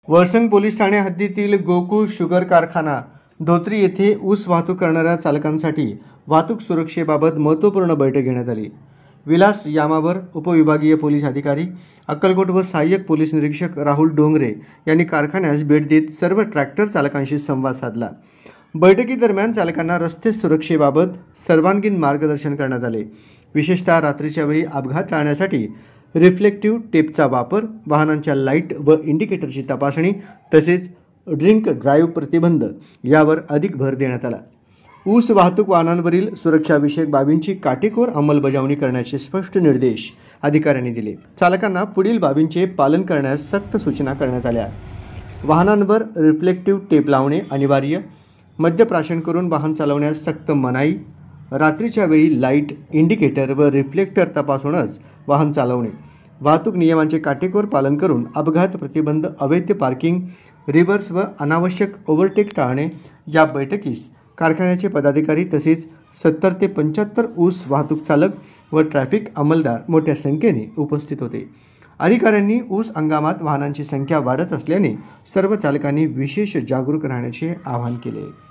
Valsang police Thane हद्दीतील Gokul sugar कारखाना धोत्री येथे ऊस वाहतूक करणाऱ्या चालकांसाठी वाहतूक सुरक्षेबाबत महत्त्वपूर्ण बैठक घेण्यात आली। विलास यामावर उपविभागीय पोलीस अधिकारी अक्कलकोट व सहाय्यक पोलीस निरीक्षक राहुल डोंगरे यांनी कारखान्यास भेट देत सर्व ट्रॅक्टर चालकांशी संवाद साधला। बैठकीदरम्यान चालकांना रस्ते सुरक्षेबाबत सर्वांगीण मार्गदर्शन करण्यात आले। विशेषतः रात्रीच्या वेळी अपघात टाळण्यासाठी रिफ्लेक्टिव्ह टेपचा वापर, वाहनांच्या लाईट व इंडिकेटरची तपासणी तसेच ड्रिंक ड्राईव्ह प्रतिबंध यावर अधिक भर देण्यात आला। ऊस वाहतूक वाहनांवरील सुरक्षाविषयक बाबींची काटेकोर अंमलबजावणी करण्याचे स्पष्ट निर्देश अधिकाऱ्यांनी दिले। चालकांना पुढील बाबींचे पालन करण्यास सक्त सूचना करण्यात आल्या। वाहनांवर रिफ्लेक्टिव्ह टेप लावणे अनिवार्य, मद्यप्राशन करून वाहन चालवण्यास सक्त मनाई, रात्रीच्या वेळी लाईट, इंडिकेटर व रिफ्लेक्टर तपासूनच वाहन चालवणे, वाहतूक नियमांचे काटेकोर पालन करून अपघात प्रतिबंध, अवैध पार्किंग, रिव्हर्स व अनावश्यक ओव्हरटेक टाळणे। या बैठकीस कारखान्याचे पदाधिकारी तसेच 70 ते 75 ऊस वाहतूक चालक व ट्रॅफिक अंमलदार मोठ्या संख्येने उपस्थित होते। अधिकाऱ्यांनी ऊस हंगामात वाहनांची संख्या वाढत असल्याने सर्व चालकांनी विशेष जागरूक राहण्याचे आवाहन केले।